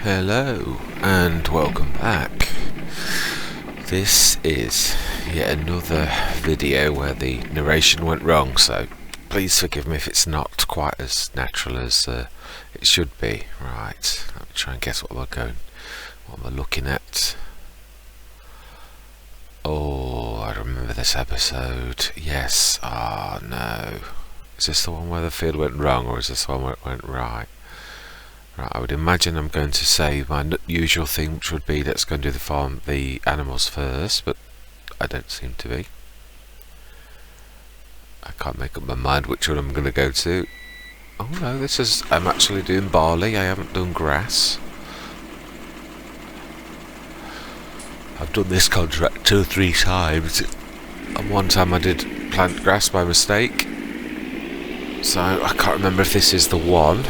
Hello and welcome back. This is yet another video where the narration went wrong, so please forgive me if it's not quite as natural as it should be. Right, let me try and guess what am I looking at. Oh, I remember this episode. Yes. Oh no. Is this the one where the field went wrong, or is this the one where it went right? Right, I would imagine I'm going to say my usual thing, which would be let's go and do the animals first, but I don't seem to be. I can't make up my mind which one I'm going to go to. Oh no, I'm actually doing barley, I haven't done grass. I've done this contract 2 or 3 times, and one time I did plant grass by mistake, so I can't remember if this is the one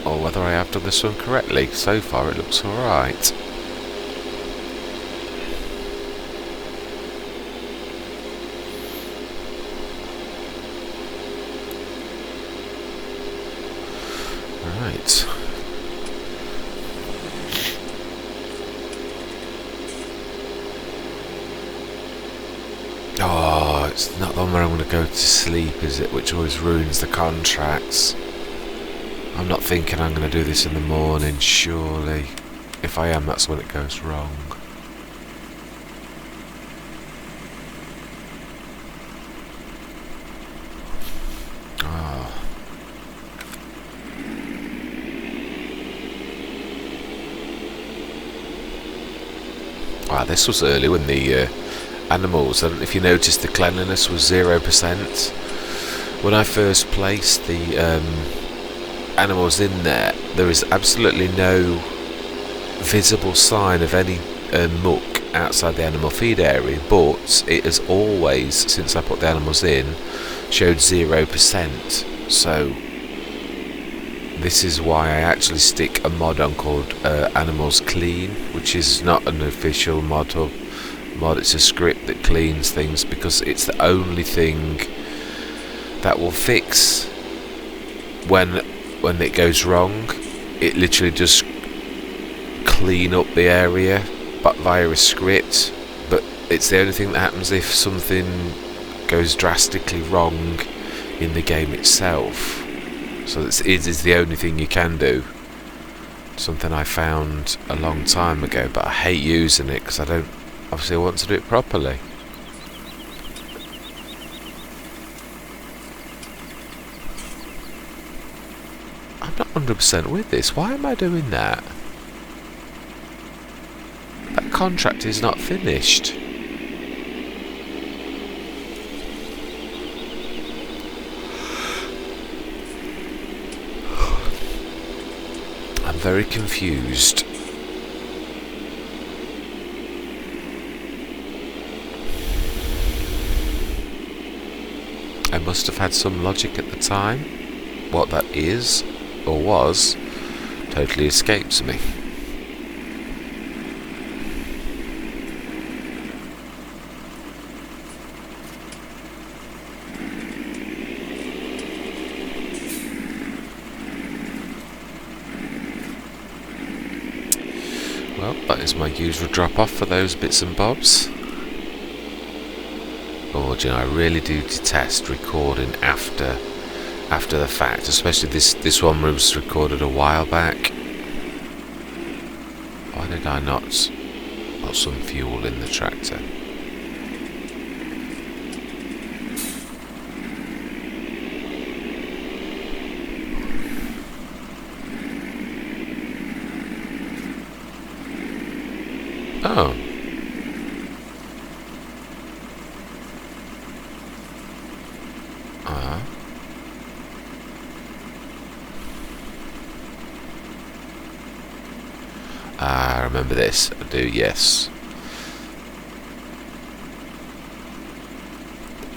or whether I have done this one correctly. So far it looks alright. Right. Oh, it's not the one where I'm going to go to sleep, is it? Which always ruins the contracts. I'm not thinking I'm going to do this in the morning, surely. If I am, that's when it goes wrong. Oh. Wow, this was early when the animals, I don't know if you noticed, the cleanliness was 0%. When I first placed the animals in there is absolutely no visible sign of any muck outside the animal feed area, but it has always, since I put the animals in, showed 0%. So this is why I actually stick a mod on called Animals Clean, which is not an official mod, it's a script that cleans things, because it's the only thing that will fix when it goes wrong. It literally just clean up the area but via a script, but it's the only thing that happens if something goes drastically wrong in the game itself. So it is the only thing you can do. Something I found a long time ago, but I hate using it because I want to do it properly. I'm not 100% with this. Why am I doing that? That contract is not finished. I'm very confused. I must have had some logic at the time. What that is or was totally escapes me. Well, that is my usual drop off for those bits and bobs. Oh, do you know, I really do detest recording after the fact, especially this one was recorded a while back. Why did I not put some fuel in the tractor? Oh. I remember this. I do, yes.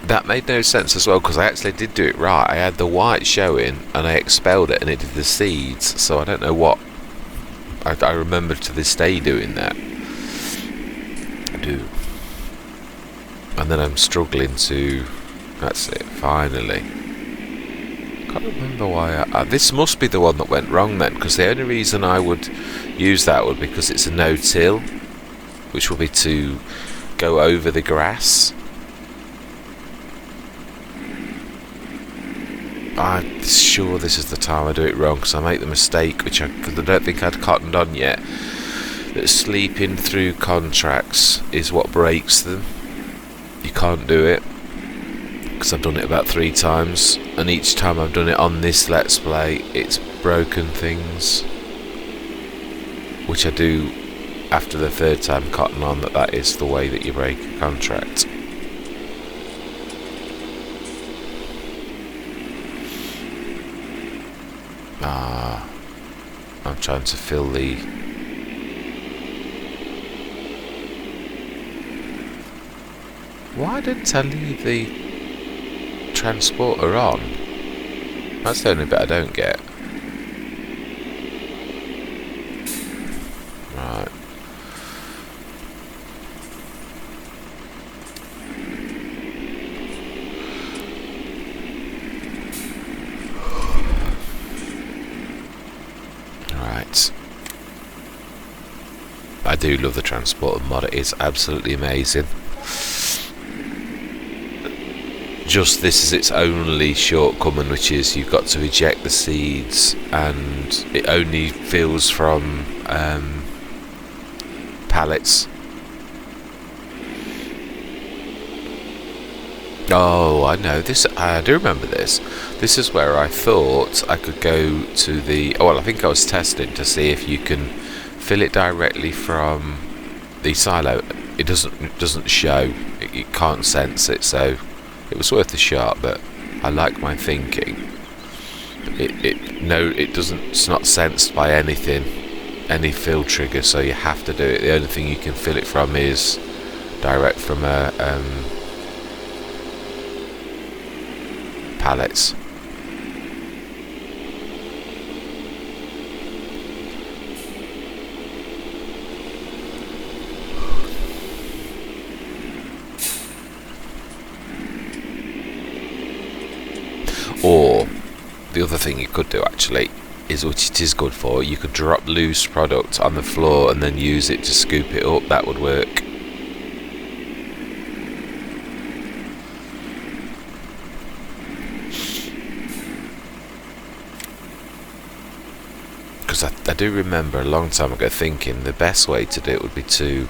That made no sense as well, because I actually did do it right. I had the white showing and I expelled it and it did the seeds, so I don't know what. I remember to this day doing that. I do. And then I'm struggling to... That's it, finally. can't remember why this must be the one that went wrong then, because the only reason I would use that would be because it's a no-till, which will be to go over the grass. I'm sure this is the time I do it wrong, because I make the mistake, which I don't think I'd cottoned on yet, that sleeping through contracts is what breaks them. You can't do it, because I've done it about 3 times, and each time I've done it on this Let's Play, it's broken things, which I do after the 3rd time cotton on that is the way that you break a contract. I'm trying to fill the... Why didn't I leave the transporter on? That's the only bit I don't get. Right. Right. I do love the transporter mod, it is absolutely amazing. Just this is its only shortcoming, which is you've got to eject the seeds, and it only fills from pallets. Oh, I know this. I do remember this. This is where I thought I could go to the... Oh, well, I think I was testing to see if you can fill it directly from the silo. It doesn't show. It can't sense it, so it was worth a shot. But I like my thinking. It doesn't. It's not sensed by anything, any fill trigger. So you have to do it. The only thing you can fill it from is direct from a pallets. Or the other thing you could do actually is, which it is good for, you could drop loose product on the floor and then use it to scoop it up. That would work. Because I do remember a long time ago thinking the best way to do it would be to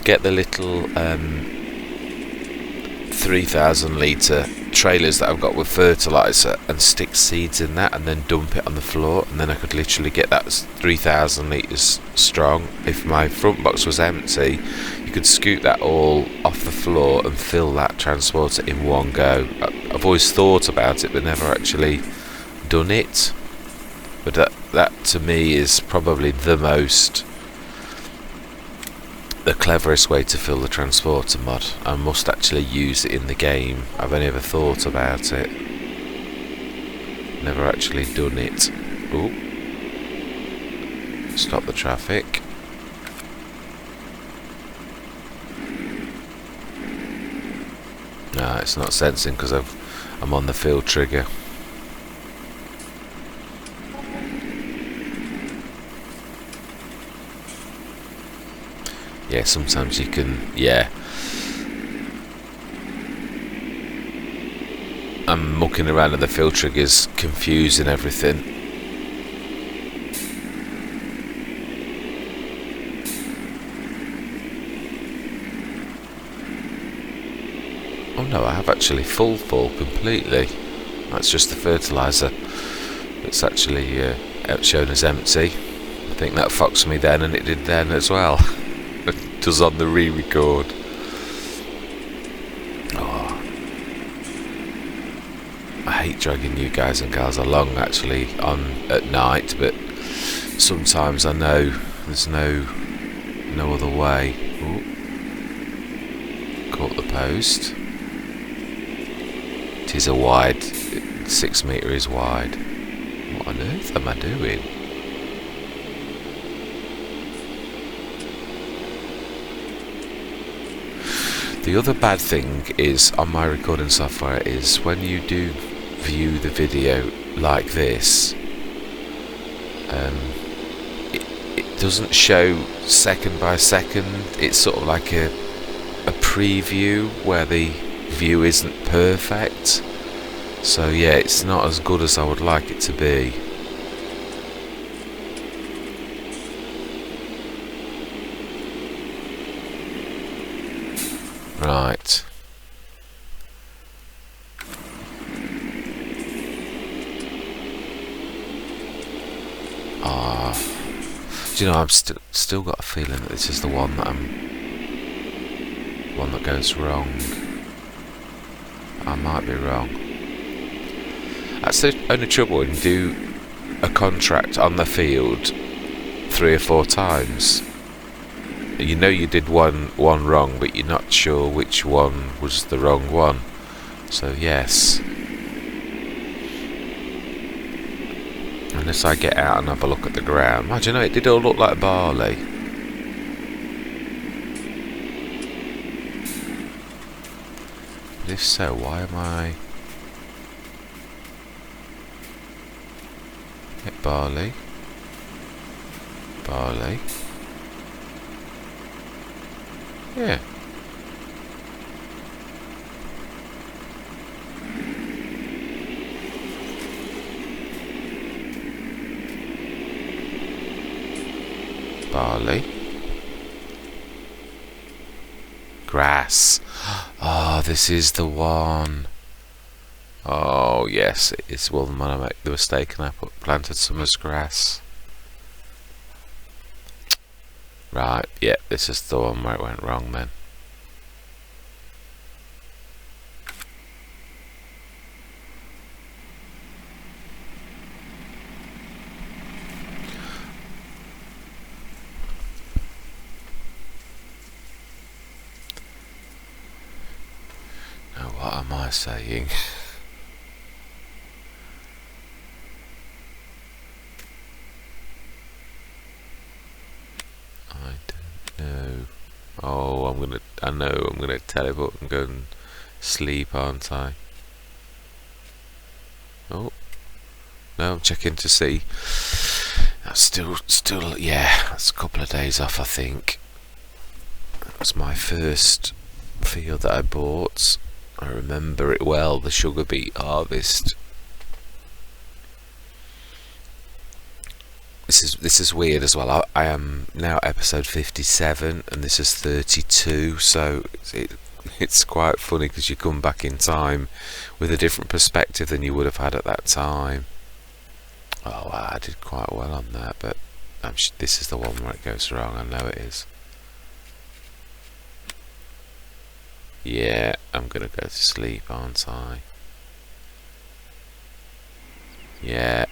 get the little 3,000 litre trailers that I've got with fertiliser and stick seeds in that and then dump it on the floor, and then I could literally get that 3,000 litres strong. If my front box was empty, you could scoop that all off the floor and fill that transporter in one go. I've always thought about it but never actually done it. But that to me is probably the cleverest way to fill the transporter mod. I must actually use it in the game. I've only ever thought about it, never actually done it. Ooh. Stop the traffic. No, it's not sensing because I'm on the fill trigger. Yeah, sometimes you can, yeah. I'm mucking around and the fill trigger's confusing everything. Oh no, I have actually full completely. That's just the fertiliser. It's actually shown as empty. I think that foxed me then, and it did then as well. It does on the re-record. Oh, I hate dragging you guys and gals along actually on at night, but sometimes I know there's no other way. Ooh. Caught the post. It is a wide, 6 metre is wide. What on earth am I doing? The other bad thing is on my recording software is when you do view the video, like this, it doesn't show second by second. It's sort of like a preview where the view isn't perfect. So yeah, it's not as good as I would like it to be. Right. Do you know, I've still got a feeling that this is the one that goes wrong. I might be wrong. That's the only trouble when you do a contract on the field 3 or 4 times. You know you did one wrong, but you're not sure which one was the wrong one. So yes. Unless I get out and have a look at the ground. Do you know, it did all look like barley. But if so, why am I... barley. Barley. Yeah. Barley. Grass. Oh, this is the one. Oh, yes, it is. Well, when I make the mistake and I planted some as grass. Right, yeah, this is the one where it went wrong then. Now, what am I saying? I don't know. Oh, I know I'm gonna teleport and go and sleep, aren't I? Oh, no, I'm checking to see. That's still, yeah, that's a couple of days off, I think. That was my first field that I bought. I remember it well, the sugar beet harvest. This is weird as well. I am now episode 57 and this is 32, so it's quite funny because you come back in time with a different perspective than you would have had at that time. Oh wow, I did quite well on that, but this is the one where it goes wrong. I know it is. Yeah, I'm gonna go to sleep, aren't I? Yeah.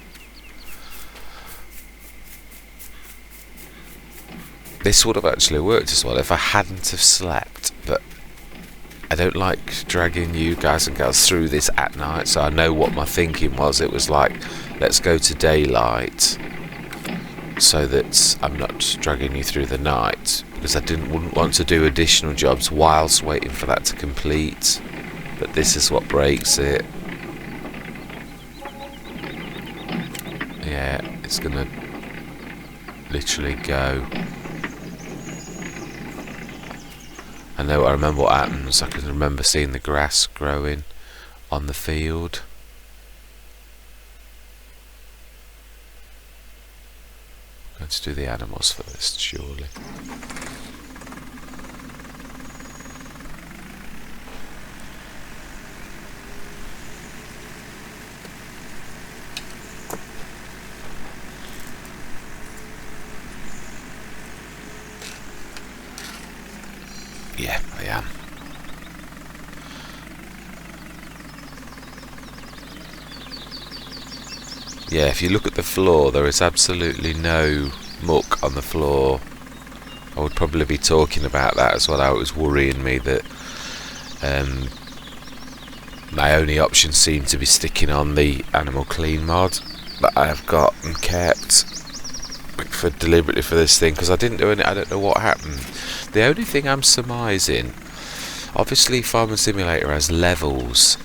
This would have actually worked as well if I hadn't have slept, but I don't like dragging you guys and girls through this at night, so I know what my thinking was. It was like, let's go to daylight so that I'm not dragging you through the night, because I wouldn't want to do additional jobs whilst waiting for that to complete. But this is what breaks it. Yeah, it's gonna literally go. I remember what happens. I can remember seeing the grass growing on the field. I'm going to do the animals first, surely. Yeah, I am. Yeah, if you look at the floor, there is absolutely no muck on the floor. I would probably be talking about that as well. How it was worrying me that my only option seemed to be sticking on the animal clean mod that I have got and kept deliberately for this thing, because I didn't do any. I don't know what happened. The only thing I'm surmising, obviously Farming Simulator has levels.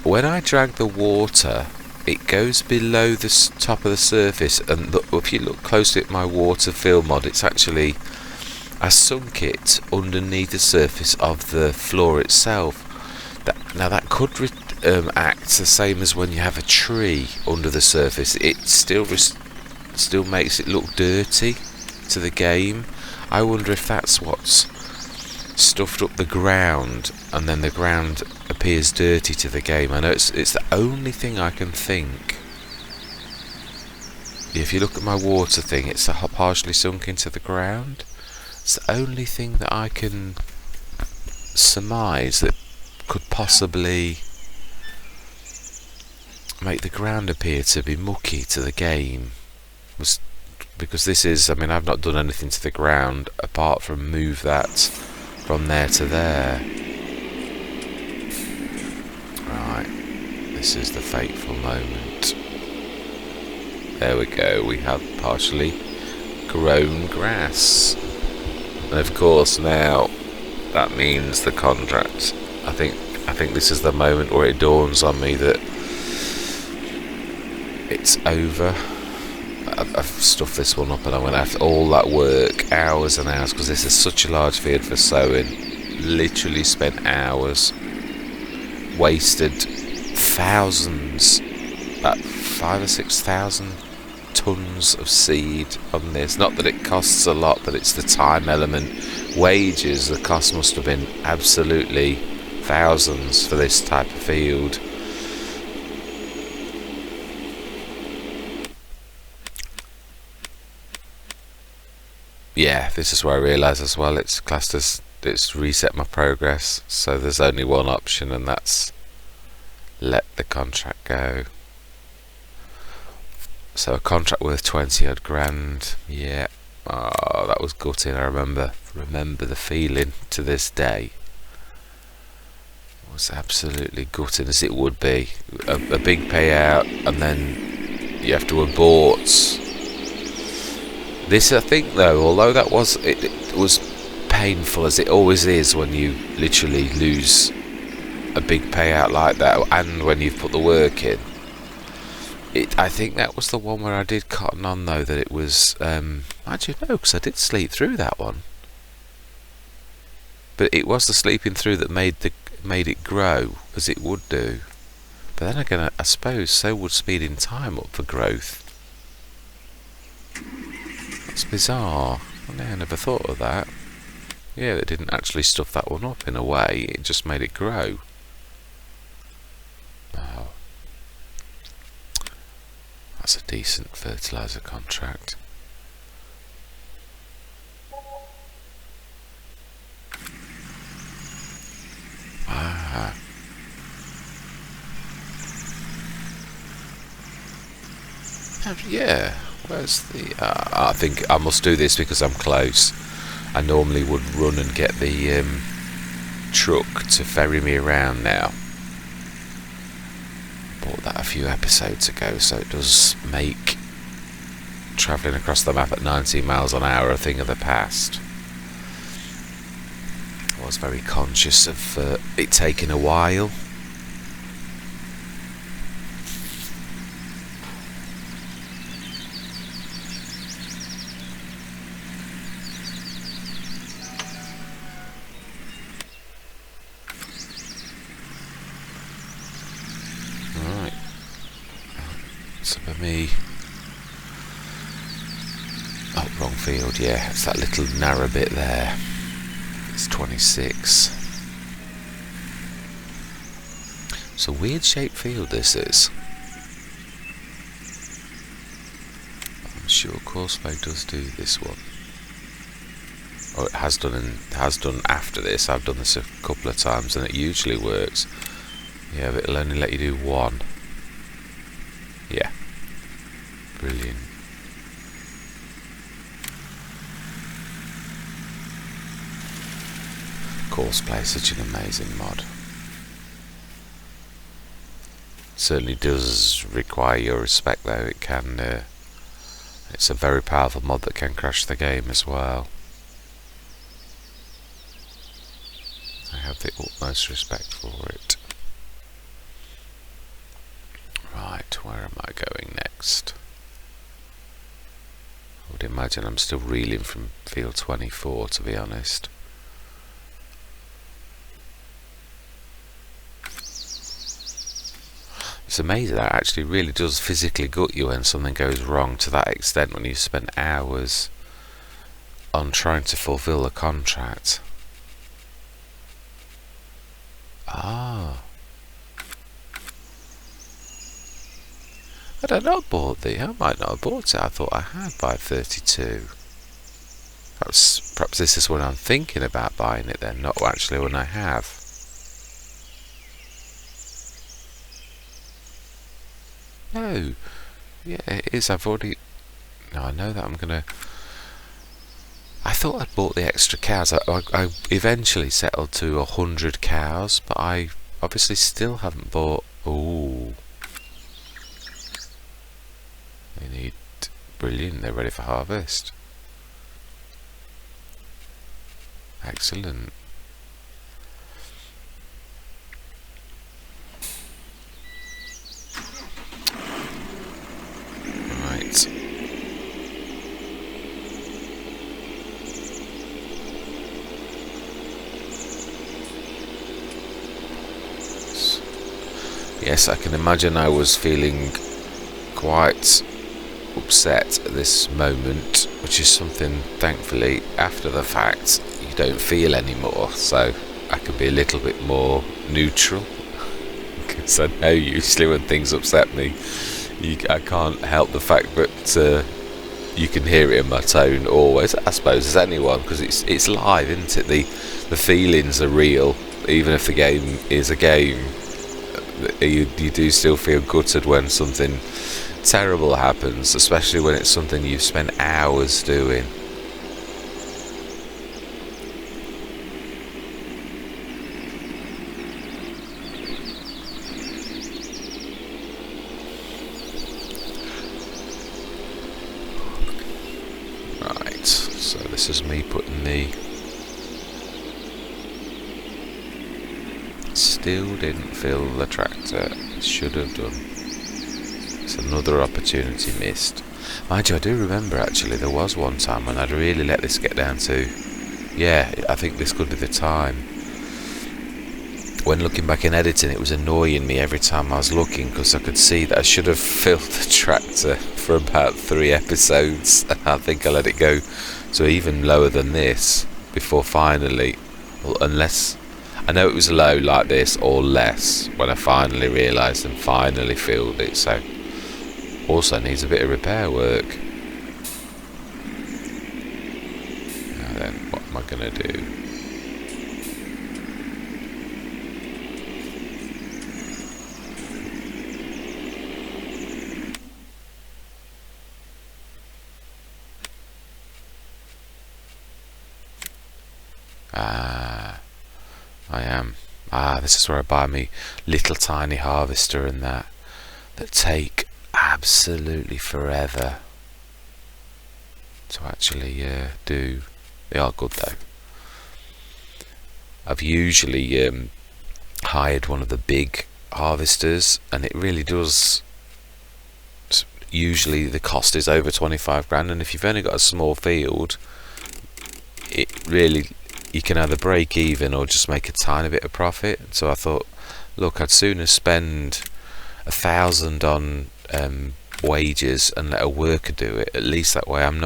When I drag the water it goes below the top of the surface, and look, if you look closely at my water fill mod, it's actually, I sunk it underneath the surface of the floor itself. Now that could act the same as when you have a tree under the surface. It still makes it look dirty to the game. I wonder if that's what's stuffed up the ground, and then the ground appears dirty to the game. I know it's the only thing I can think. If you look at my water thing, it's partially sunk into the ground. It's the only thing that I can surmise that could possibly make the ground appear to be mucky to the game. Because this is, I mean, I've not done anything to the ground apart from move that from there to there. Right, this is the fateful moment. There we go, we have partially grown grass. And of course now that means the contract. I think this is the moment where it dawns on me that it's over. I've stuffed this one up, and I'm going to have all that work, hours and hours, because this is such a large field for sowing. Literally spent hours, wasted thousands, about 5,000 or 6,000 tons of seed on this. Not that it costs a lot, but it's the time element. Wages, the cost must have been absolutely thousands for this type of field. Yeah, this is where I realise as well it's classed as it's reset my progress, so there's only one option, and that's let the contract go. So a contract worth 20 odd grand, yeah. Oh, that was gutting. I remember the feeling to this day. It was absolutely gutting, as it would be. A big payout, and then you have to abort. This, I think, though, although that was it was painful, as it always is when you literally lose a big payout like that, and when you've put the work in. I think that was the one where I did cotton on, though, that it was. Actually, no, because I did sleep through that one. But it was the sleeping through that made it grow as it would do. But then again, I suppose so would speeding time up for growth. It's bizarre. I never thought of that. Yeah, they didn't actually stuff that one up in a way, it just made it grow. Oh. That's a decent fertiliser contract. Ah. Yeah. Where's the... I think I must do this because I'm close. I normally would run and get the truck to ferry me around now. Bought that a few episodes ago, so it does make travelling across the map at 19 miles an hour a thing of the past. I was very conscious of it taking a while. Me. Oh, wrong field, yeah. It's that little narrow bit there. It's 26. It's a weird shaped field, this is. I'm sure Courseplay does do this one. Or it has done after this. I've done this a couple of times and it usually works. Yeah, but it'll only let you do one. Yeah. Brilliant. Courseplay is such an amazing mod. Certainly does require your respect, though. It can. It's a very powerful mod that can crash the game as well. I have the utmost respect for it. Right. where am I going next? I would imagine I'm still reeling from field 24, to be honest. It's amazing that actually really does physically gut you when something goes wrong to that extent, when you spend hours on trying to fulfill a contract. Ah. I don't know, I might not have bought it. I thought I had by 32. Perhaps this is when I'm thinking about buying it then, not actually when I have. No. Yeah, it is. I've already... No, I know that I'm going to... I thought I'd bought the extra cows. I eventually settled to 100 cows, but I obviously still haven't bought... Ooh. They need... Brilliant, they're ready for harvest. Excellent. Right. Yes, I can imagine I was feeling quite upset at this moment, which is something, thankfully, after the fact, you don't feel anymore, so I can be a little bit more neutral, because I know usually when things upset me, I can't help the fact that you can hear it in my tone always, I suppose, as anyone, because it's live, isn't it? The feelings are real, even if the game is a game. You do still feel gutted when something terrible happens, especially when it's something you've spent hours doing. Right, so this is me putting the... Still didn't fill the tractor. Should have done. It's another opportunity missed. Mind you, I do remember actually there was one time when I'd really let this get down to... Yeah, I think this could be the time. When looking back in editing, it was annoying me every time I was looking, because I could see that I should have filled the tractor for about 3 episodes. And I think I let it go to even lower than this before finally... Well, unless... I know it was low like this or less when I finally realised and finally filled it, so also needs a bit of repair work. Now then, what am I going to do? I am. This is where I buy me little tiny harvester and that take absolutely forever to actually do. They are good though. I've usually hired one of the big harvesters, and it really does. Usually the cost is over 25 grand, and if you've only got a small field, it really... You can either break even or just make a tiny bit of profit. So I thought, look, I'd sooner spend 1,000 on wages and let a worker do it. At least that way I'm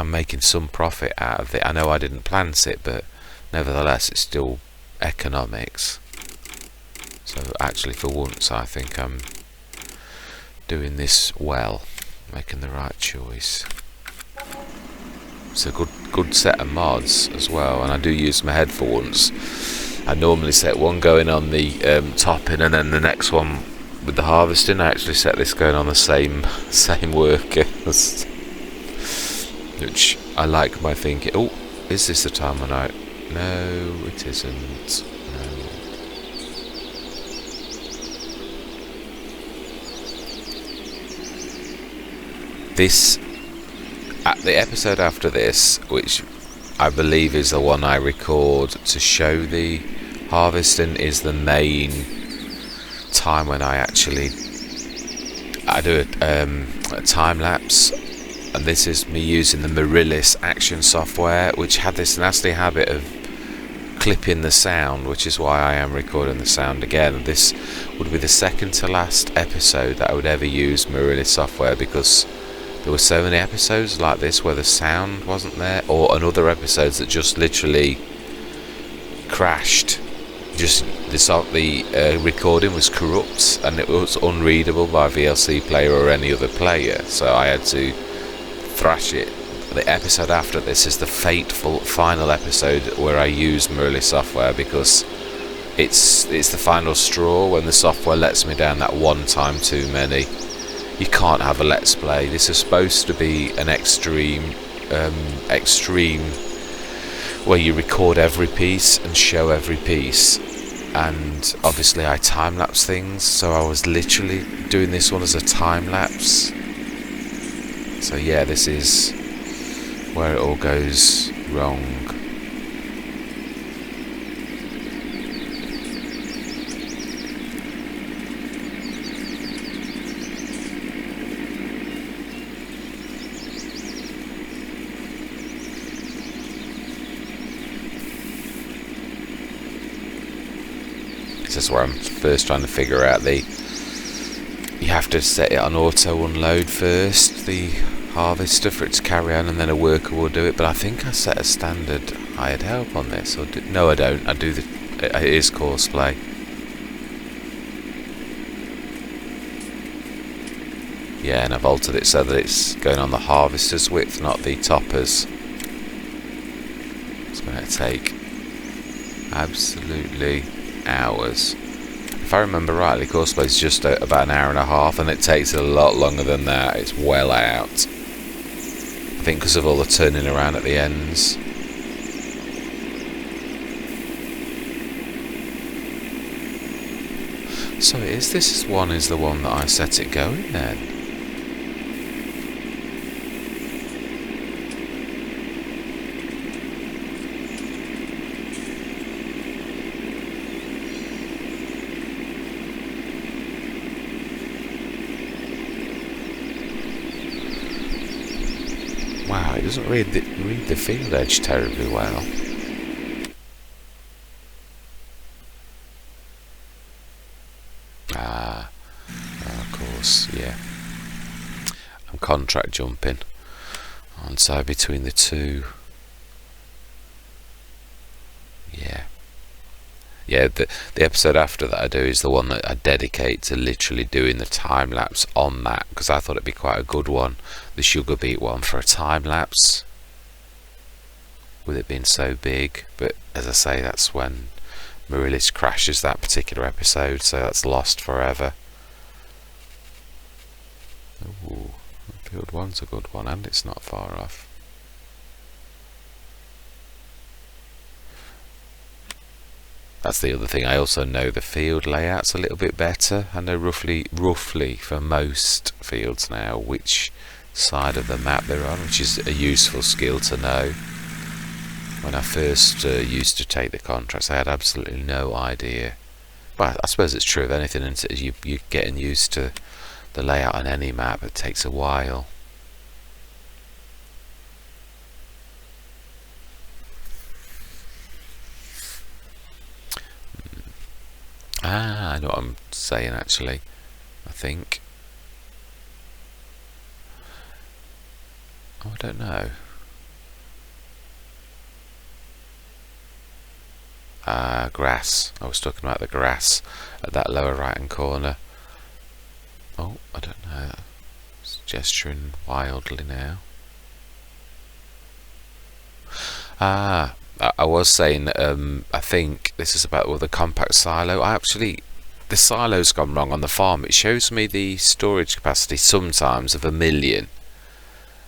making some profit out of it. I know I didn't plant it, but nevertheless it's still economics. So actually for once I think I'm doing this well, making the right choice. It's a good set of mods as well, and I do use my head for once. I normally set one going on the topping and then the next one with the harvesting. I actually set this going on the same worker, which I like my thinking. Oh, is this the time of night? No, it isn't. No. This... the episode after this, which I believe is the one I record to show the harvesting, is the main time when I actually I do a time lapse, and this is me using the Marilis action software, which had this nasty habit of clipping the sound, which is why I am recording the sound again. This would be the second to last episode that I would ever use Marilis software, because there were so many episodes like this where the sound wasn't there, or another episodes that just literally crashed. Just the recording was corrupt and it was unreadable by VLC player or any other player, so I had to thrash it. The episode after this is the fateful final episode where I use Marilis software, because it's the final straw when the software lets me down that one time too many. You can't have a let's play. This is supposed to be an extreme where you record every piece and show every piece, and obviously I time-lapse things, so I was literally doing this one as a time-lapse. So yeah, this is where it all goes wrong. This is where I'm first trying to figure out you have to set it on auto unload first, the harvester, for it to carry on, and then a worker will do it. But I think I set a standard hired help on this, or no, I don't. I do it is course play. Yeah, and I've altered it so that it's going on the harvester's width, not the topper's. It's going to take absolutely hours. If I remember rightly, course play is just about an hour and a half, and it takes a lot longer than that. It's well out, I think, because of all the turning around at the ends. So this one is the one that I set it going then. Wow, it doesn't read the field edge terribly well. Of course, yeah. I'm contract jumping on side between the two. Yeah, the episode after that I do is the one that I dedicate to literally doing the time lapse on that, because I thought it'd be quite a good one, the sugar beet one, for a time lapse, with it being so big. But as I say, that's when Marilis crashes that particular episode, so that's lost forever. Ooh, field one's a good one, and it's not far off. That's the other thing. I also know the field layouts a little bit better. I know roughly for most fields now which side of the map they're on, which is a useful skill to know. When I first used to take the contracts, I had absolutely no idea. But I suppose it's true of anything, and you're getting used to the layout on any map. It takes a while. I know what I'm saying actually, I think. Oh, I don't know. Grass. I was talking about the grass at that lower right hand corner. Oh, I don't know. It's gesturing wildly now. I was saying, I think this is about the compact silo. The silo's gone wrong on the farm. It shows me the storage capacity sometimes of 1 million.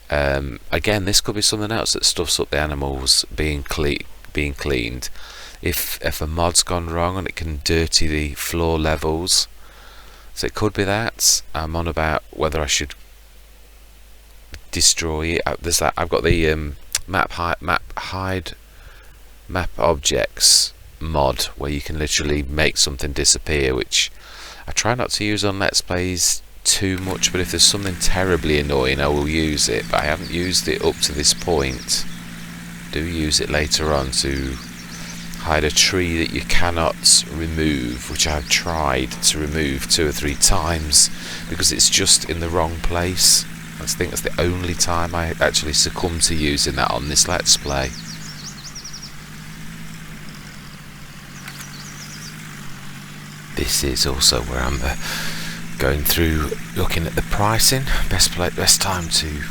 Again, this could be something else that stuffs up the animals being cleaned. If a mod's gone wrong and it can dirty the floor levels, so it could be that. I'm on about whether I should destroy it. There's that. I've got the map objects mod where you can literally make something disappear, which I try not to use on Let's Plays too much, but if there's something terribly annoying I will use it, but I haven't used it up to this point. Do use it later on to hide a tree that you cannot remove, which I've tried to remove 2 or 3 times because it's just in the wrong place. I think that's the only time I actually succumb to using that on this Let's Play. This is also where I'm going through looking at the pricing. Best time to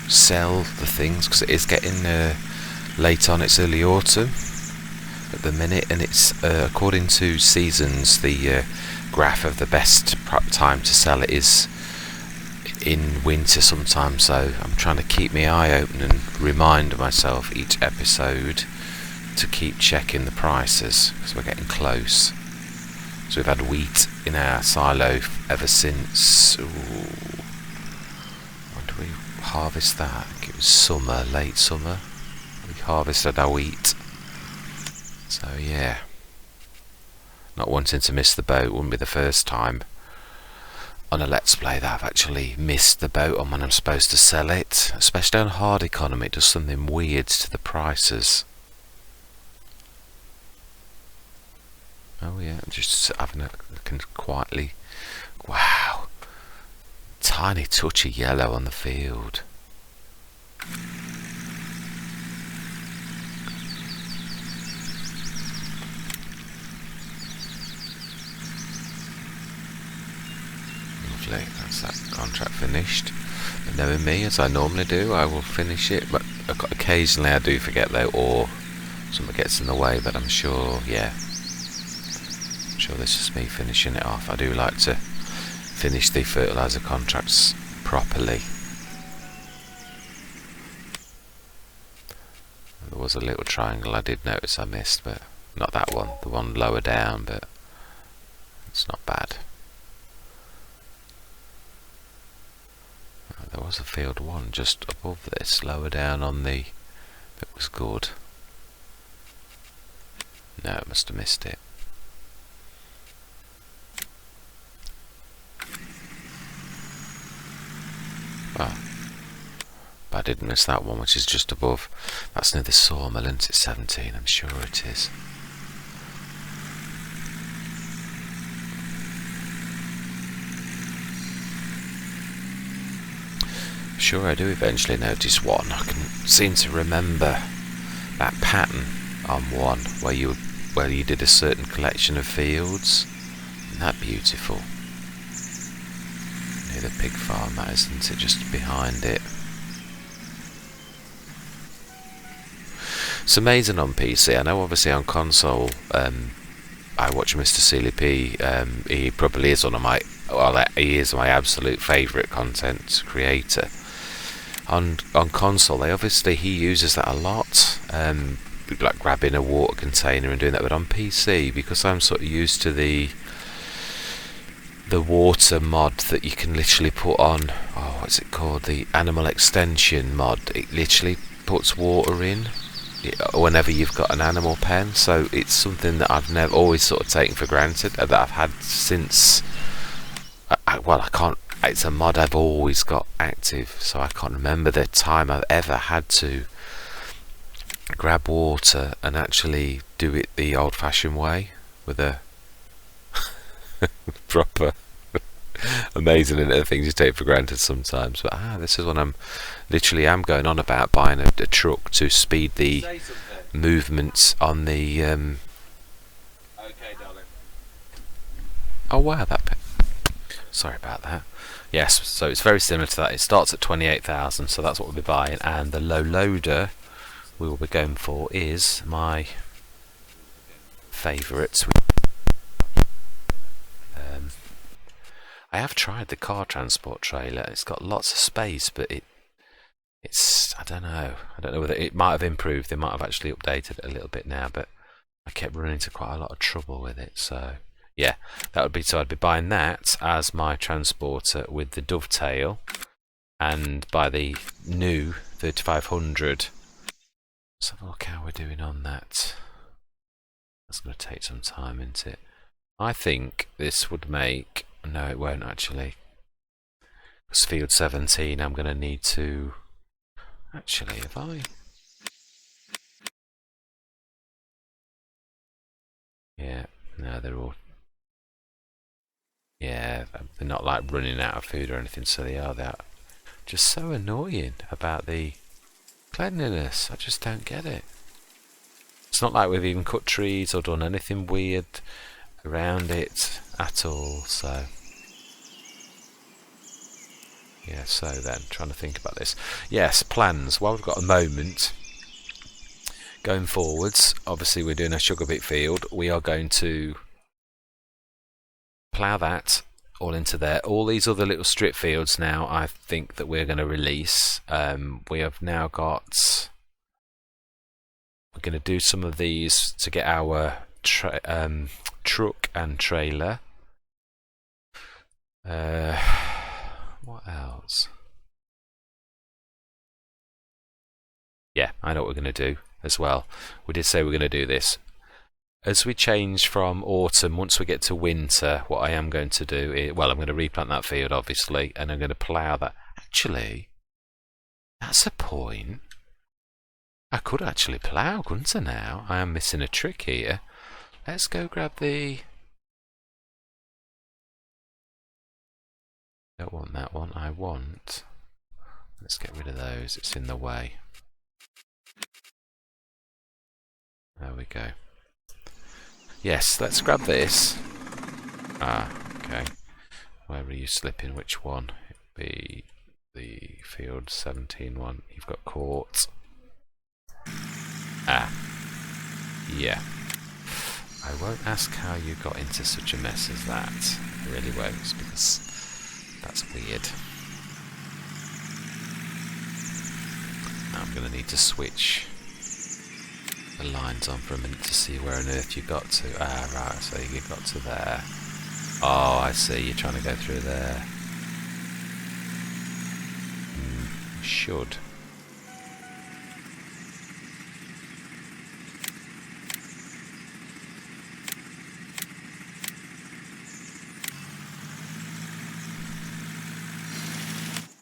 sell the things, because it is getting late on. It's early autumn at the minute, and it's according to seasons, the graph of the best time to sell it is in winter sometimes. So I'm trying to keep my eye open and remind myself each episode to keep checking the prices, because we're getting close. So we've had wheat in our silo ever since, when did we harvest that? I think it was summer, late summer. We harvested our wheat. So yeah, not wanting to miss the boat. Wouldn't be the first time on a Let's Play that I've actually missed the boat on when I'm supposed to sell it. Especially on hard economy, it does something weird to the prices. Oh yeah, I'm just having a looking quietly. Wow, tiny touch of yellow on the field. Lovely, that's that contract finished. And knowing me, as I normally do, I will finish it. But occasionally I do forget though, or something gets in the way. But I'm sure, yeah. Sure, this is me finishing it off. I do like to finish the fertiliser contracts properly. There was a little triangle I did notice I missed, but not that one, the one lower down, but it's not bad. There was a field 1 just above this, lower down on the, that was good. No, it must have missed it. Oh, but I did miss that one, which is just above. That's near the sawmill, isn't it? 17, I'm sure it is. Sure, I do eventually notice one. I can seem to remember that pattern on one where you did a certain collection of fields. Isn't that beautiful? Near the pig farm, that isn't it? Just behind it. It's amazing on PC. I know obviously on console, I watch Mr. CLP. He probably is one of my, well, he is my absolute favourite content creator. On console, he uses that a lot. Like grabbing a water container and doing that. But on PC, because I'm sort of used to the water mod that you can literally put on, oh, what's it called, the animal extension mod, it literally puts water in whenever you've got an animal pen. So it's something that I've never always sort of taken for granted, that I've had since I can't, it's a mod I've always got active, so I can't remember the time I've ever had to grab water and actually do it the old-fashioned way with a proper amazing, and other things you take for granted sometimes. But this is what I'm going on about, buying a truck to speed the movements on the okay, darling. Oh wow, sorry about that. Yes, so it's very similar to that. It starts at 28,000, so that's what we'll be buying, and the low loader we will be going for is my favourite. I have tried the car transport trailer. It's got lots of space, but it's I don't know whether it might have improved. They might have actually updated it a little bit now, but I kept running into quite a lot of trouble with it. So yeah, that would be, so I'd be buying that as my transporter with the dovetail, and by the new 3500. Let's have a look how we're doing on that. That's going to take some time, isn't it? I think this would make, no it won't actually. It's field 17. I'm going to need to... Actually, if I... Yeah, no, they're all... Yeah, they're not like running out of food or anything, so they are that. Just so annoying about the cleanliness. I just don't get it. It's not like we've even cut trees or done anything weird around it at all, so... Yeah, so then, trying to think about this. Yes, plans. Well, we've got a moment going forwards. Obviously, we're doing a sugar beet field. We are going to plough that all into there. All these other little strip fields now, I think that we're going to release. We have now got... We're going to do some of these to get our truck and trailer. What else? Yeah, I know what we're going to do as well. We did say we're going to do this. As we change from autumn, once we get to winter, what I am going to do is, well, I'm going to replant that field, obviously, and I'm going to plough that. Actually, that's a point. I could actually plough, couldn't I now? I am missing a trick here. Let's go grab the... Don't want that one. I want... Let's get rid of those. It's in the way. There we go. Yes, let's grab this. Ah, okay. Where are you slipping? Which one? It'd be the field 17 one. You've got caught. Ah. Yeah. I won't ask how you got into such a mess as that. I really won't, because that's weird. Now I'm going to need to switch the lines on for a minute to see where on earth you got to. Ah, right, so you got to there. Oh, I see, you're trying to go through there. You should.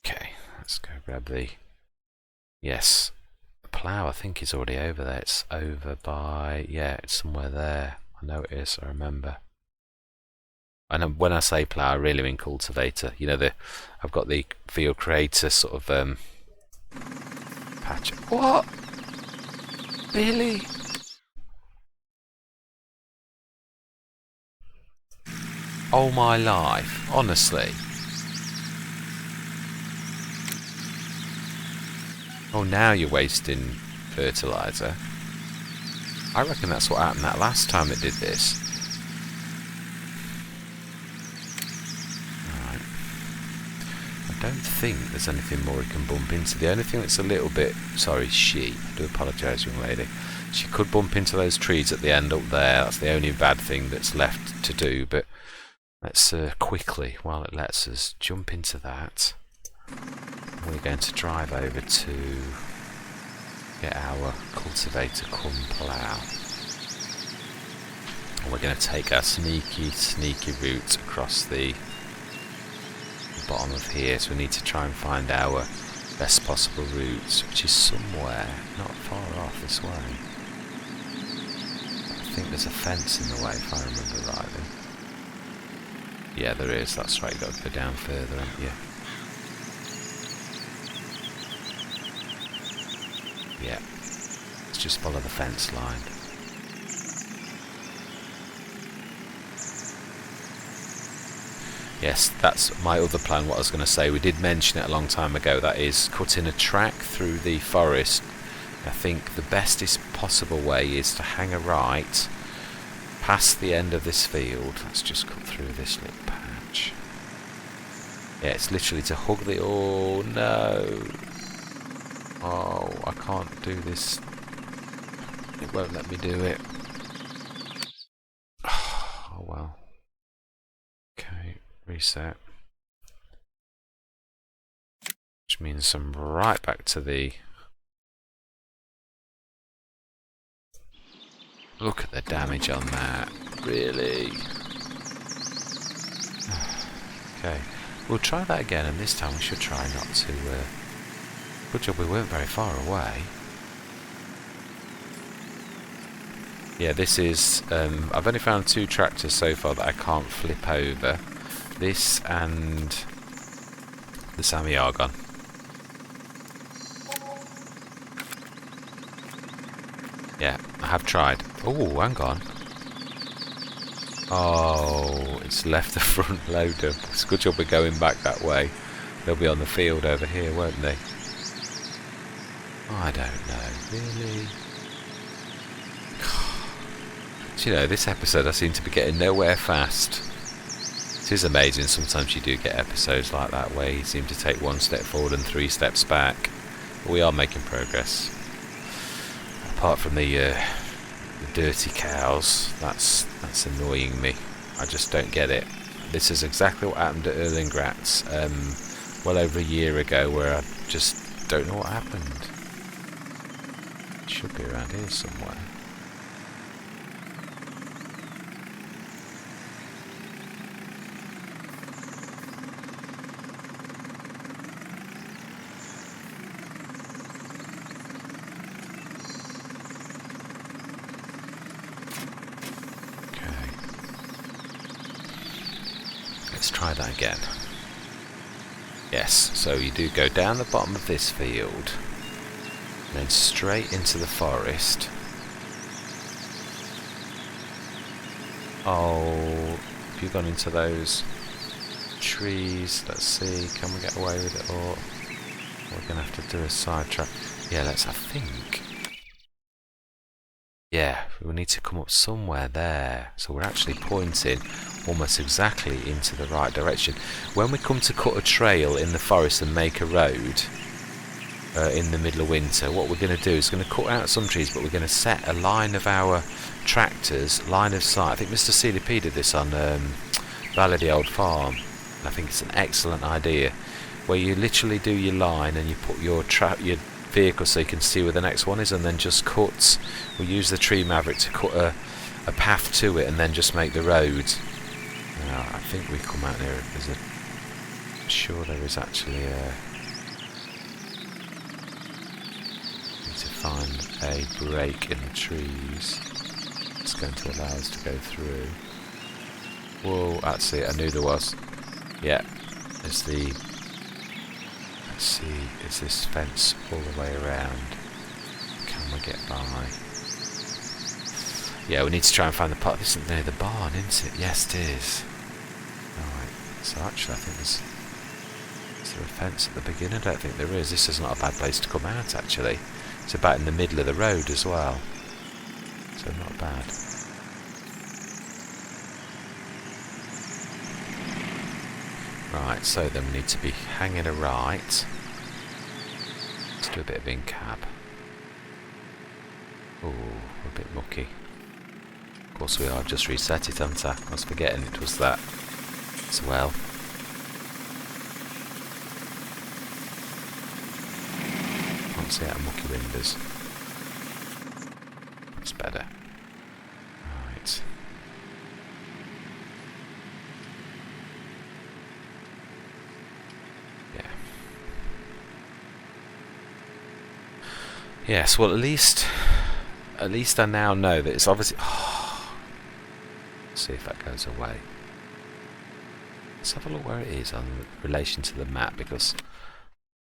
Okay, let's go grab the... Yes. Plough, I think, is already over there. It's over by... Yeah, it's somewhere there. I know it is, I remember. And when I say plough, I really mean cultivator. You know, I've got the field creator sort of patch. What? Really? Oh my life, honestly. Oh, now you're wasting fertiliser. I reckon that's what happened that last time it did this. Alright. I don't think there's anything more it can bump into. The only thing that's a little bit... Sorry, I do apologise, young lady. She could bump into those trees at the end up there. That's the only bad thing that's left to do. But let's quickly, while it lets us, jump into that. We're going to drive over to get our cultivator come plough. And we're going to take our sneaky route across the bottom of here. So we need to try and find our best possible route, which is somewhere not far off this way. I think there's a fence in the way, if I remember rightly. Yeah, there is. That's right. You've got to go down further, haven't you? Yeah, let's just follow the fence line. Yes, that's my other plan, what I was going to say. We did mention it a long time ago, that is cutting a track through the forest. I think the bestest possible way is to hang a right past the end of this field. Let's just cut through this little patch. Yeah, it's literally to hug the... Oh, no. Oh, I can't do this. It won't let me do it. Oh, well. Okay, reset. Which means I'm right back to the... Look at the damage on that. Really? Okay. We'll try that again, and this time we should try not to... good job we weren't very far away. Yeah, this is... I've only found 2 tractors so far that I can't flip over. This and the Sammy Argon. Yeah, I have tried. Oh, hang on. Oh, it's left the front loader. It's a good job we're going back that way. They'll be on the field over here, won't they? I don't know, really. Do you know, this episode I seem to be getting nowhere fast. It is amazing, sometimes you do get episodes like that where you seem to take 1 step forward and 3 steps back. But we are making progress. Apart from the dirty cows, that's annoying me. I just don't get it. This is exactly what happened at Erlingratz well over a year ago, where I just don't know what happened. It should be around here somewhere. Let's try that again. Yes, so you do go down the bottom of this field, and then straight into the forest. Oh, have you gone into those trees? Let's see, can we get away with it, or we're going to have to do a sidetrack? Yeah, I think. Yeah, we need to come up somewhere there. So we're actually pointing almost exactly into the right direction. When we come to cut a trail in the forest and make a road in the middle of winter, what we're going to do is going to cut out some trees, but we're going to set a line of our tractors, line of sight. I think Mr. CDP did this on Valley of the Old Farm. I think it's an excellent idea, where you literally do your line and you put your vehicle so you can see where the next one is, and then just cut. We'll use the tree maverick to cut a path to it and then just make the road. Now, I think we come out there. I'm sure there is actually a... Need to find a break in the trees. It's going to allow us to go through. Whoa, that's it. I knew there was. Yeah, there's the... Let's see, is this fence all the way around? Can we get by? Yeah, we need to try and find the part. This isn't near the barn, isn't it? Yes, it is. Right, so actually I think is there a fence at the beginning? I don't think there is. This is not a bad place to come out, actually. It's about in the middle of the road as well. So not bad. Right, so then we need to be hanging a right. Let's do a bit of in-cab. Oh, we're a bit mucky. Of course we are, just reset it, haven't I? I was forgetting it was that as well. Can't see out of mucky windows. That's better. Right. Yes, well at least I now know that it's obviously... Oh, let's see if that goes away. Let's have a look where it is in relation to the map, because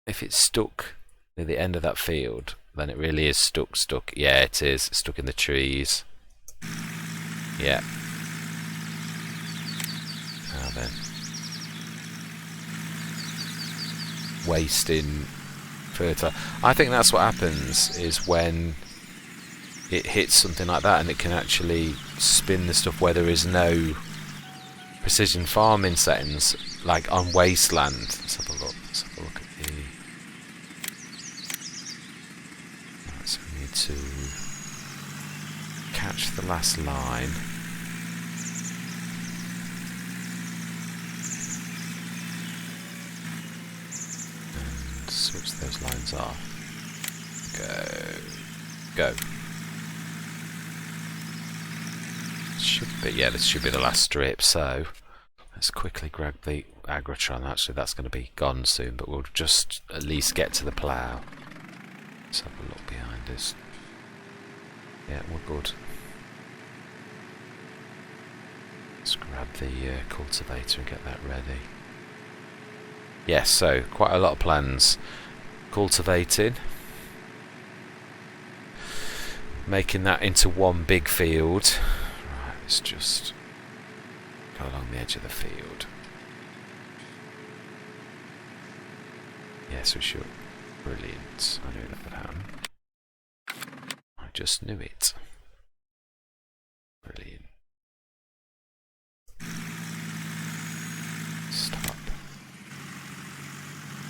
if it's stuck near the end of that field, then it really is stuck. Yeah, it is. It's stuck in the trees. Yeah. Now then. Wasting... fertile. I think that's what happens is when it hits something like that, and it can actually spin the stuff where there is no precision farming settings, like on wasteland. Let's have a look. Let's have a look at the... Right, so we need to catch the last line. Switch those lines off. Go. Should be, yeah, this should be the last strip, so let's quickly grab the agrotron. Actually, that's going to be gone soon, but we'll just at least get to the plough. Let's have a look behind us. Yeah, we're good. Let's grab the cultivator and get that ready. Yes, so quite a lot of plans. Cultivating, making that into one big field. Right, let's just go along the edge of the field. Yes, we should. Brilliant. I knew that would happen. I just knew it. Brilliant. Stop.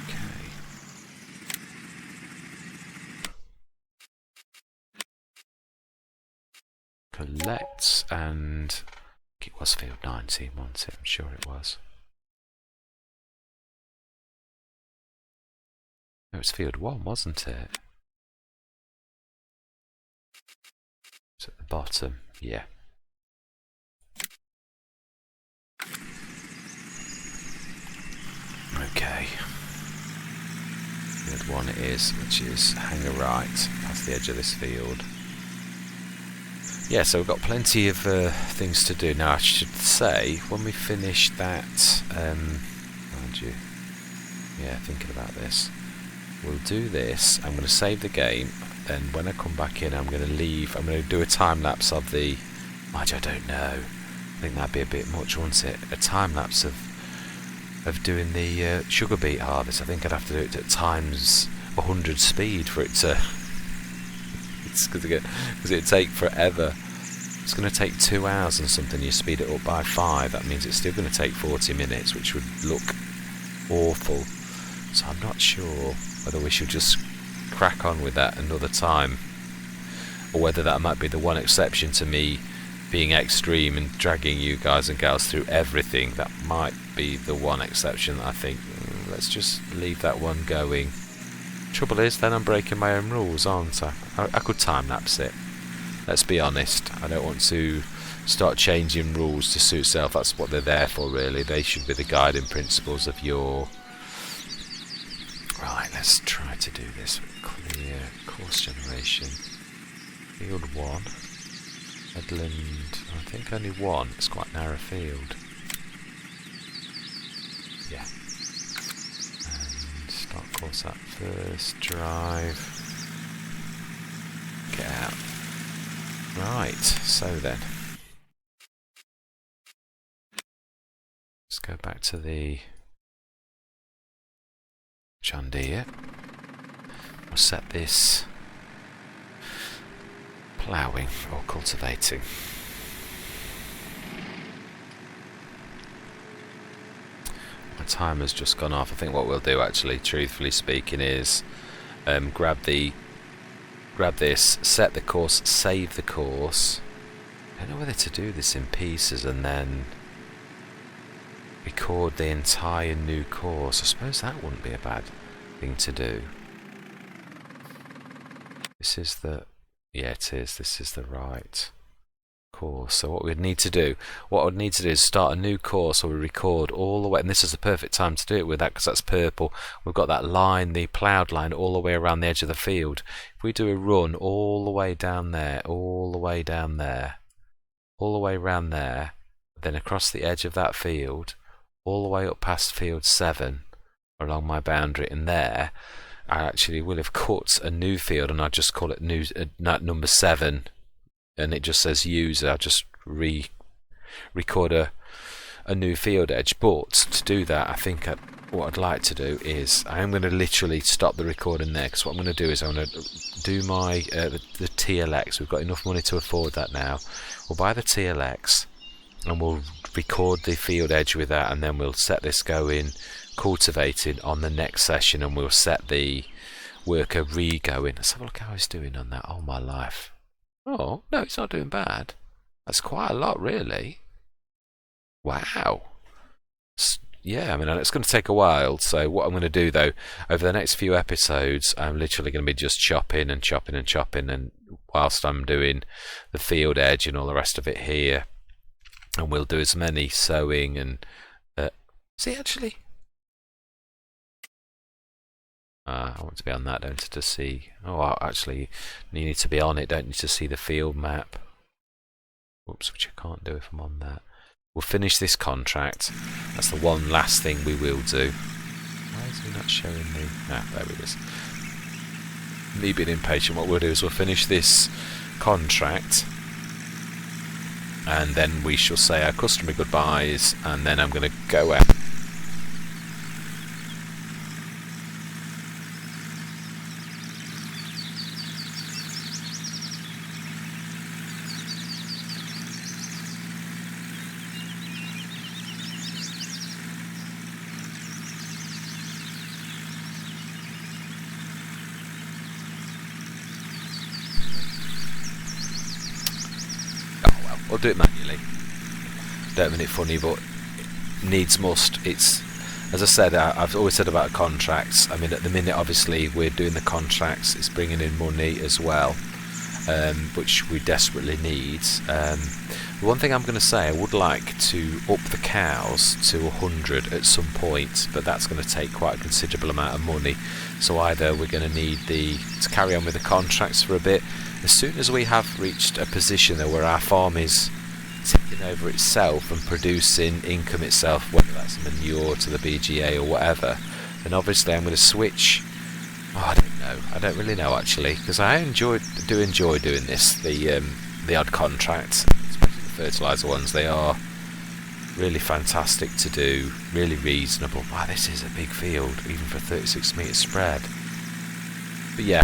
Okay. Collect, and it was field 19, wasn't it? I'm sure it was. No, it was field 1, wasn't it? It's at the bottom, yeah. Okay. Field 1 it is, which is hang a right past the edge of this field. Yeah, so we've got plenty of things to do. Now I should say, when we finish that, mind you, yeah, thinking about this, we'll do this. I'm going to save the game, then when I come back in I'm going to leave. I'm going to do a time lapse of the, I don't know, I think that'd be a bit much, wouldn't it? A time lapse of doing the sugar beet harvest. I think I'd have to do it at times 100 speed for it to, because it'd take forever. It's going to take 2 hours and something. You speed it up by 5, that means it's still going to take 40 minutes, which would look awful. So I'm not sure whether we should just crack on with that another time, or whether that might be the one exception to me being extreme and dragging you guys and gals through everything. That might be the one exception that I think, let's just leave that one going. Trouble is, then I'm breaking my own rules, aren't I? I could time lapse it. Let's be honest. I don't want to start changing rules to suit self. That's what they're there for, really. They should be the guiding principles of your... Right, let's try to do this. Clear course generation. Field 1. Headland, I think only 1. It's quite a narrow field. Yeah. And start course at first. Drive. Get out. Right, so then. Let's go back to the John Deere. We'll set this ploughing or cultivating. My timer's just gone off. I think what we'll do, actually, truthfully speaking, is grab this, set the course, save the course. I don't know whether to do this in pieces and then record the entire new course. I suppose that wouldn't be a bad thing to do. This is the... Yeah, it is. This is the right course. So what we'd need to do, is start a new course where we record all the way, and this is the perfect time to do it with that because that's purple. We've got that line, the ploughed line, all the way around the edge of the field. If we do a run all the way down there, all the way down there, all the way around there, then across the edge of that field, all the way up past field 7 along my boundary, and there I actually will have cut a new field, and I'll just call it number 7, and it just says user. I'll just record a new field edge. But to do that, I think what I'd like to do is I'm going to literally stop the recording there, because what I'm going to do is I'm going to do my the TLX. We've got enough money to afford that now. We'll buy the TLX and we'll record the field edge with that, and then we'll set this going, cultivating on the next session, and we'll set the worker re-going. Let's have a look how he's doing on that. Oh my life. Oh, no, he's not doing bad. That's quite a lot, really. Wow. Yeah, I mean, it's going to take a while, so what I'm going to do, though, over the next few episodes, I'm literally going to be just chopping and chopping and chopping, and whilst I'm doing the field edge and all the rest of it here, and we'll do as many sowing and See, actually, I want to be on that, don't I, to see. Oh, actually, you need to be on it, don't you, to see the field map. Whoops, which I can't do if I'm on that. We'll finish this contract. That's the one last thing we will do. Why is he not showing me? Ah, there it is. Me being impatient, what we'll do is we'll finish this contract, and then we shall say our customary goodbyes, and then I'm going to go out. I'll do it manually. Don't mean it funny, but needs must. It's, as I said, I've always said about contracts. I mean, at the minute, obviously, we're doing the contracts. It's bringing in money as well, which we desperately need. The one thing I'm going to say, I would like to up the cows to 100 at some point, but that's going to take quite a considerable amount of money. So either we're going to need to carry on with the contracts for a bit. As soon as we have reached a position where our farm is taking over itself and producing income itself, whether that's manure to the BGA or whatever, then obviously I'm going to switch. I don't know. I don't really know, actually, because I do enjoy doing this. The odd contracts, especially the fertiliser ones, they are really fantastic to do, really reasonable. Wow, this is a big field, even for 36 metre spread. But yeah.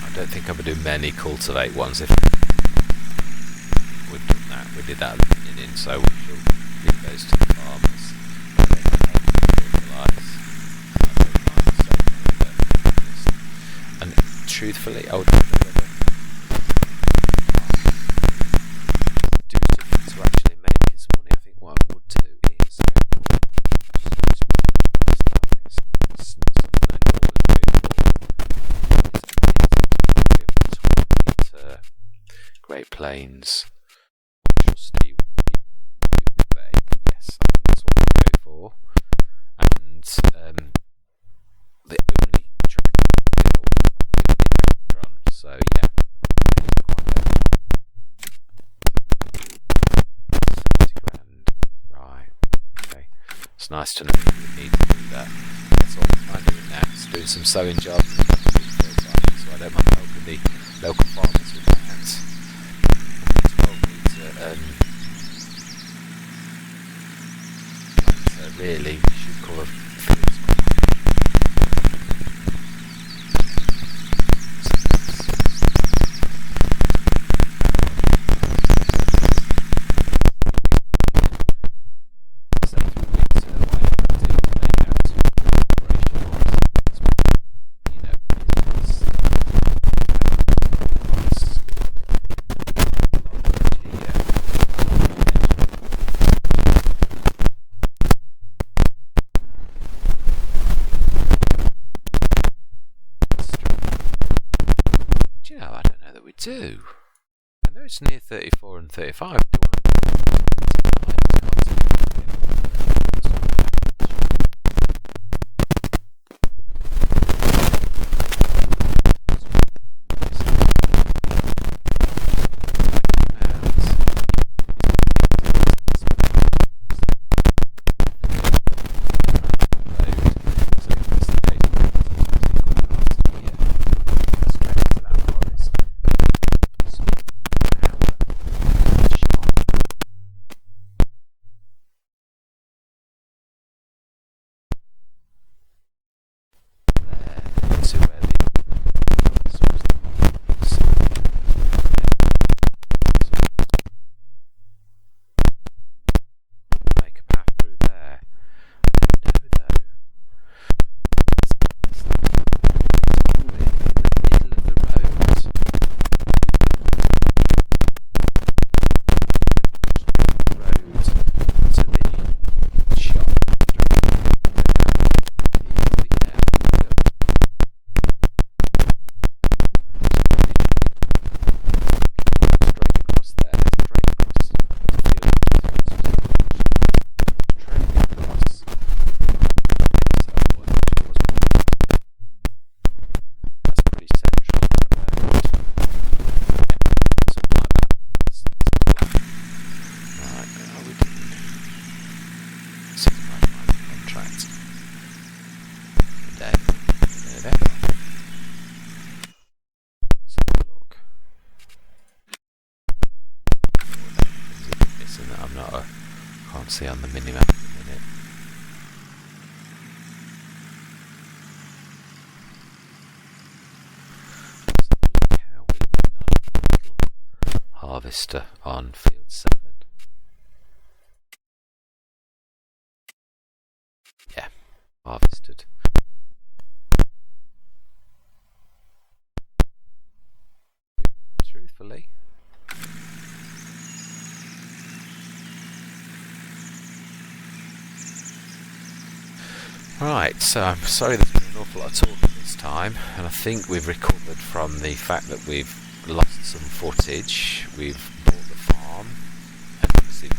I don't think I'm going to do many cultivate ones. If we've done that, we did that at the beginning, so we shall leave those to the farmers. And truthfully, I would do something to actually make his money. I think what I would do is Great Plains. Yes, I think that's what we'll go for. And the only track on, so yeah. 70 grand. Right. Okay. It's nice to know that we need to do that. That's what I'm doing now. It's doing some sewing jobs, so I don't mind helping the local farmers with that. Really should cover do. I know it's near 34 and 35. Do I? Can't see on the minimap at the minute. How we win on a harvester on field 7. Yeah, harvested. Truthfully. Right, so I'm sorry there's been an awful lot of talking this time, and I think we've recovered from the fact that we've lost some footage, we've bought the farm, and obviously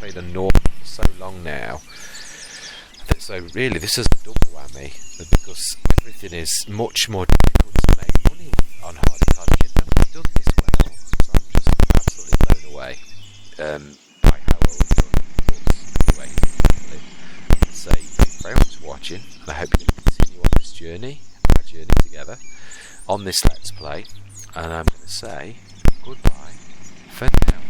played on normal for so long now. So really, this is a double whammy because everything is much more difficult to make money on hard codging. Nobody's done this well, so I'm just absolutely blown away by how well we've done. But anyway, I'd say thank you very much for watching, and I hope you can continue on this journey, our journey together, on this Let's Play. And I'm going to say goodbye for now.